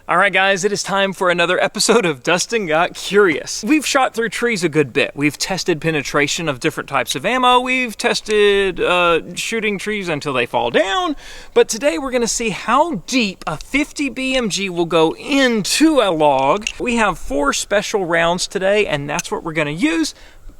All right, guys, it is time for another episode of Dustin Got Curious. We've shot through trees a good bit. We've tested penetration of different types of ammo. We've tested shooting trees until they fall down. But today we're going to see how deep a 50 BMG will go into a log. We have 4 special rounds today, and that's what we're going to use.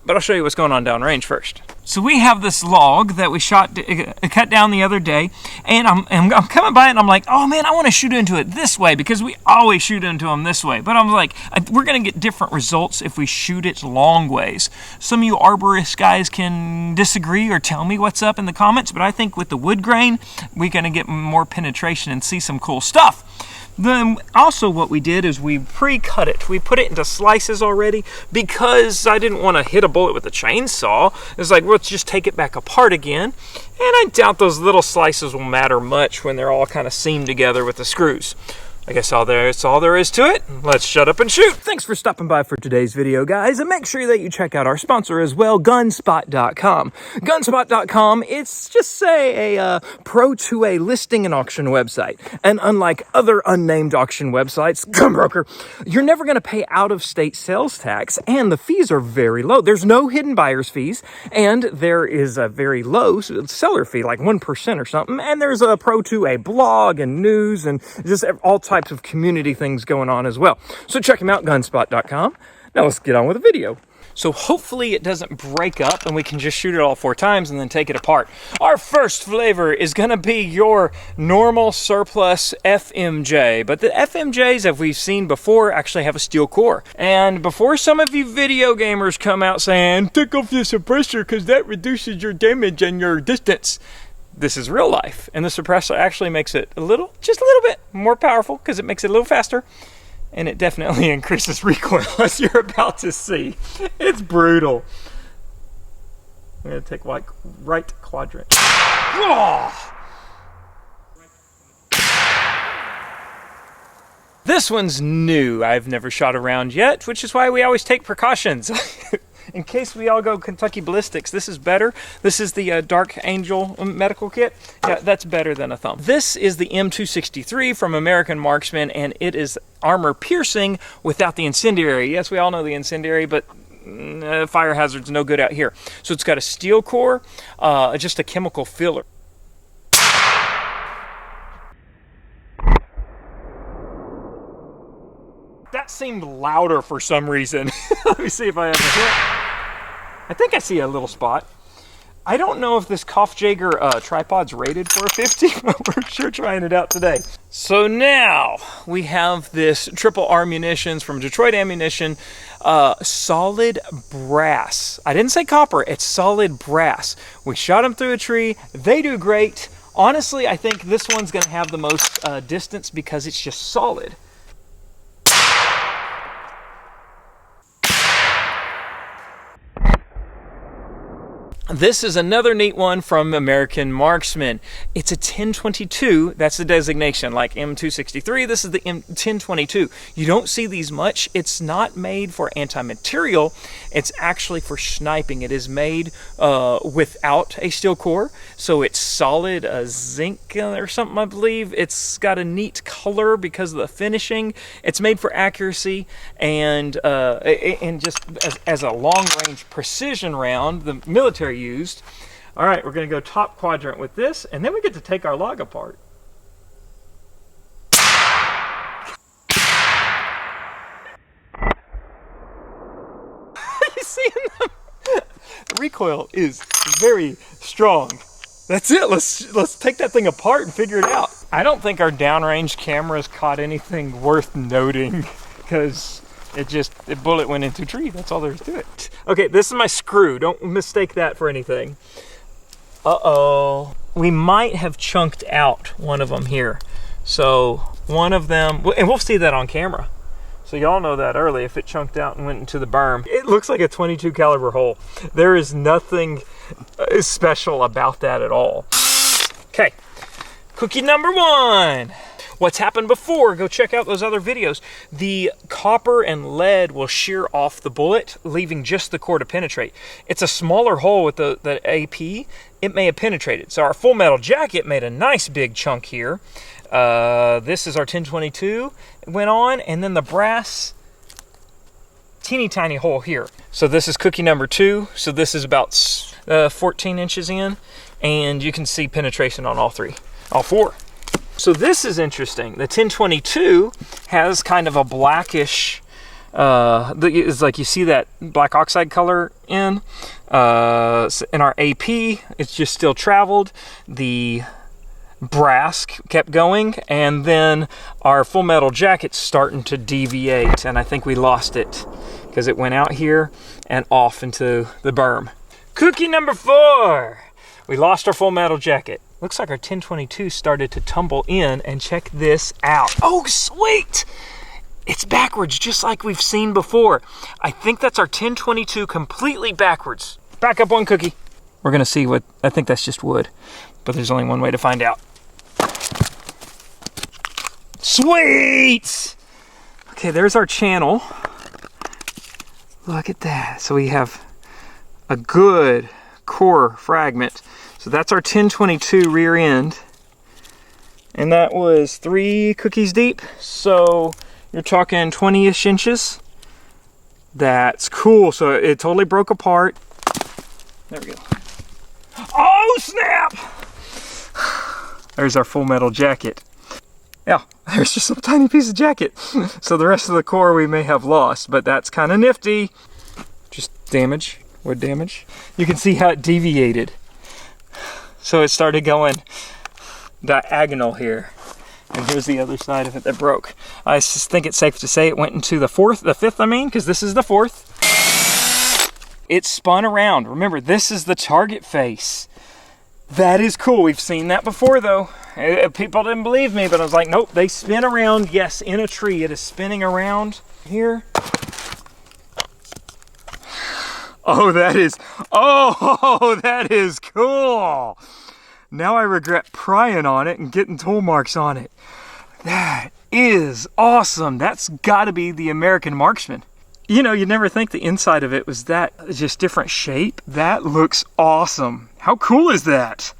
But I'll show you what's going on downrange first. So we have this log that we cut down the other day, and I'm coming by it and I'm like, oh man, I want to shoot into it this way because we always shoot into them this way. But I'm like, we're going to get different results if we shoot it long ways. Some of you arborist guys can disagree or tell me what's up in the comments, but I think with the wood grain, we're going to get more penetration and see some cool stuff. Then also what we did is we pre-cut it. We put it into slices already because I didn't want to hit a bullet with a chainsaw. It's like, let's just take it back apart again. And I doubt those little slices will matter much when they're all kind of seamed together with the screws. I guess that's all there is to it. Let's shut up and shoot. Thanks for stopping by for today's video, guys. And make sure that you check out our sponsor as well, gunspot.com. Gunspot.com, it's just say a pro to a listing and auction website. And unlike other unnamed auction websites, Gunbroker, you're never going to pay out-of-state sales tax, and the fees are very low. There's no hidden buyer's fees, and there is a very low seller fee, like 1% or something. And there's a pro to a blog and news and just all types of community things going on as well. So check them out, gunspot.com. Now let's get on with the video. So hopefully it doesn't break up and we can just shoot it all 4 times and then take it apart. Our first flavor is going to be your normal surplus FMJ. But the FMJs, as we've seen before, actually have a steel core. And before some of you video gamers come out saying, take off the suppressor because that reduces your damage and your distance, this is real life, and the suppressor actually makes it just a little bit more powerful because it makes it a little faster, and it definitely increases recoil, as you're about to see. It's brutal. I'm going to take right quadrant. Oh! This one's new. I've never shot a round yet, which is why we always take precautions. In case we all go Kentucky ballistics, this is better. This is the Dark Angel medical kit. Yeah, that's better than a thumb. This is the M263 from American Marksman, and it is armor piercing without the incendiary. Yes, we all know the incendiary, but fire hazard's no good out here. So it's got a steel core, just a chemical filler. That seemed louder for some reason. Let me see if I have a hit. I think I see a little spot. I don't know if this Kopfjäger tripod's rated for a 50, but we're sure trying it out today. So now we have this triple R munitions from Detroit Ammunition, solid brass. I didn't say copper, it's solid brass. We shot them through a tree. They do great. Honestly, I think this one's going to have the most distance because it's just solid. This is another neat one from American Marksman. It's a 1022, that's the designation, like M263, this is the M1022. You don't see these much. It's not made for anti-material, it's actually for sniping. It is made without a steel core, so it's solid zinc or something, I believe. It's got a neat color because of the finishing. It's made for accuracy, and just as a long-range precision round, the military used. All right, we're going to go top quadrant with this, and then we get to take our log apart. You see them? The recoil is very strong. That's it. Let's take that thing apart and figure it out. I don't think our downrange cameras caught anything worth noting because the bullet went into a tree. That's all there is to it. Okay, this is my screw. Don't mistake that for anything. Uh-oh. We might have chunked out one of them here. So one of them, and we'll see that on camera. So y'all know that early if it chunked out and went into the berm. It looks like a 22 caliber hole. There is nothing special about that at all. Okay, cookie number 1. What's happened before, go check out those other videos. The copper and lead will shear off the bullet, leaving just the core to penetrate. It's a smaller hole with the AP. It may have penetrated. So our full metal jacket made a nice big chunk here. This is our 1022 went on, and then the brass teeny tiny hole here. So this is cookie number 2. So this is about 14 inches in, and you can see penetration on all 4. So this is interesting. The 1022 has kind of a blackish, it's like you see that black oxide color in our AP, it's just still traveled. The brass kept going, and then our full metal jacket's starting to deviate, and I think we lost it because it went out here and off into the berm. Cookie number 4. We lost our full metal jacket. Looks like our 1022 started to tumble in, and check this out. Oh, sweet! It's backwards, just like we've seen before. I think that's our 1022 completely backwards. Back up one cookie. We're gonna see what, I think that's just wood, but there's only one way to find out. Sweet! Okay, there's our channel. Look at that. So we have a good core fragment. So that's our 1022 rear end. And that was 3 cookies deep. So you're talking 20-ish inches. That's cool. So it totally broke apart. There we go. Oh, snap! There's our full metal jacket. Yeah, there's just a tiny piece of jacket. So the rest of the core we may have lost, but that's kind of nifty. Just damage, wood damage. You can see how it deviated. So it started going diagonal here. And here's the other side of it that broke. I just think it's safe to say it went into the 5th, I mean, because this is the 4th. It spun around. Remember, this is the target face. That is cool. We've seen that before, though. People didn't believe me, but I was like, nope, they spin around. Yes, in a tree, it is spinning around here. Oh, that is cool. Now I regret prying on it and getting tool marks on it. That is awesome. That's got to be the American Marksman. You know, you'd never think the inside of it was that just different shape. That looks awesome. How cool is that?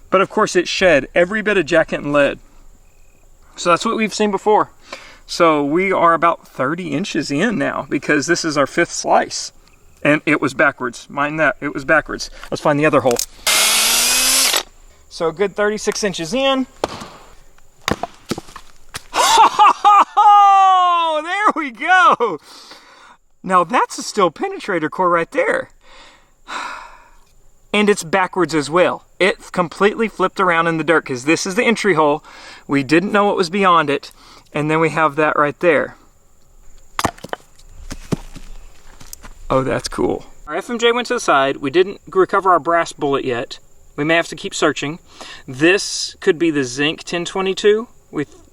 But of course it shed every bit of jacket and lead. So that's what we've seen before. So we are about 30 inches in now because this is our 5th slice. And it was backwards. Mind that, it was backwards. Let's find the other hole. So a good 36 inches in. Oh, there we go. Now that's a steel penetrator core right there. And it's backwards as well. It completely flipped around in the dirt because this is the entry hole. We didn't know what was beyond it. And then we have that right there. Oh, that's cool. Our FMJ went to the side. We didn't recover our brass bullet yet. We may have to keep searching. This could be the zinc 1022.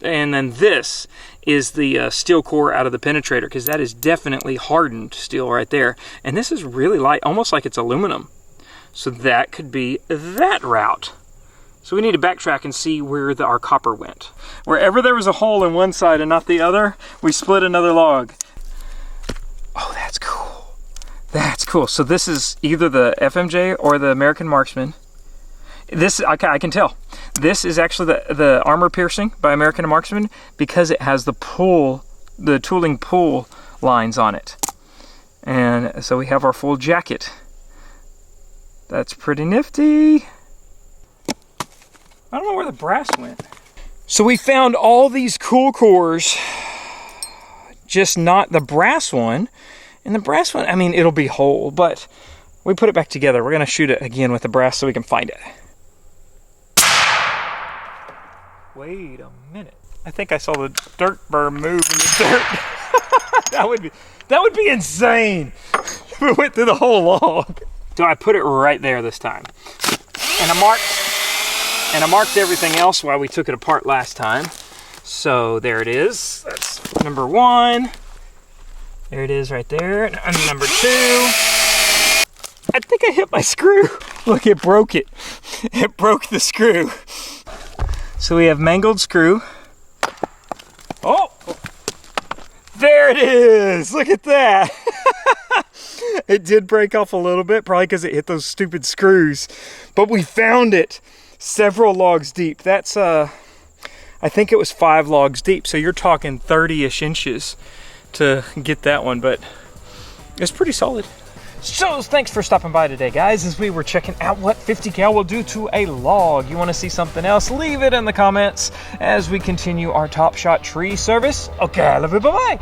And then this is the steel core out of the penetrator, because that is definitely hardened steel right there. And this is really light, almost like it's aluminum. So that could be that route. So we need to backtrack and see where our copper went. Wherever there was a hole in one side and not the other, we split another log. Oh, that's cool. That's cool. So this is either the FMJ or the American Marksman. This, I can tell. This is actually the armor piercing by American Marksman because it has the tooling pull lines on it. And so we have our full jacket. That's pretty nifty. I don't know where the brass went. So we found all these cool cores, just not the brass one. And the brass one, I mean, it'll be whole, but we put it back together. We're gonna shoot it again with the brass so we can find it. Wait a minute. I think I saw the dirt berm move in the dirt. that would be insane. We went through the whole log. So I put it right there this time. And I marked everything else while we took it apart last time. So there it is. That's number 1. There it is right there. And number 2. I think I hit my screw. Look, it broke it. It broke the screw. So we have mangled screw. Oh, there it is. Look at that. It did break off a little bit, probably because it hit those stupid screws. But we found it several logs deep. That's, I I think it was 5 logs deep, so you're talking 30-ish inches to get that one, but it's pretty solid. So thanks for stopping by today, guys, as we were checking out what 50 cal will do to a log. You want to see something else? Leave it in the comments as we continue our Top Shot tree service. Okay, I love you, bye-bye.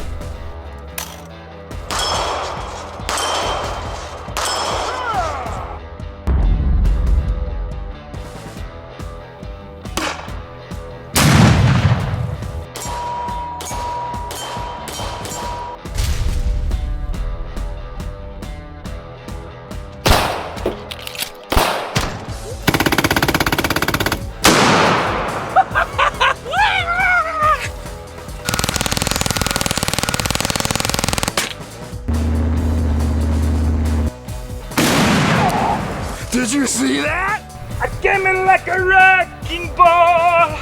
Did you see that? I came in like a wrecking ball.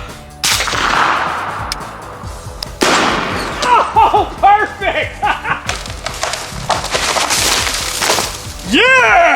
Oh, perfect! Yeah!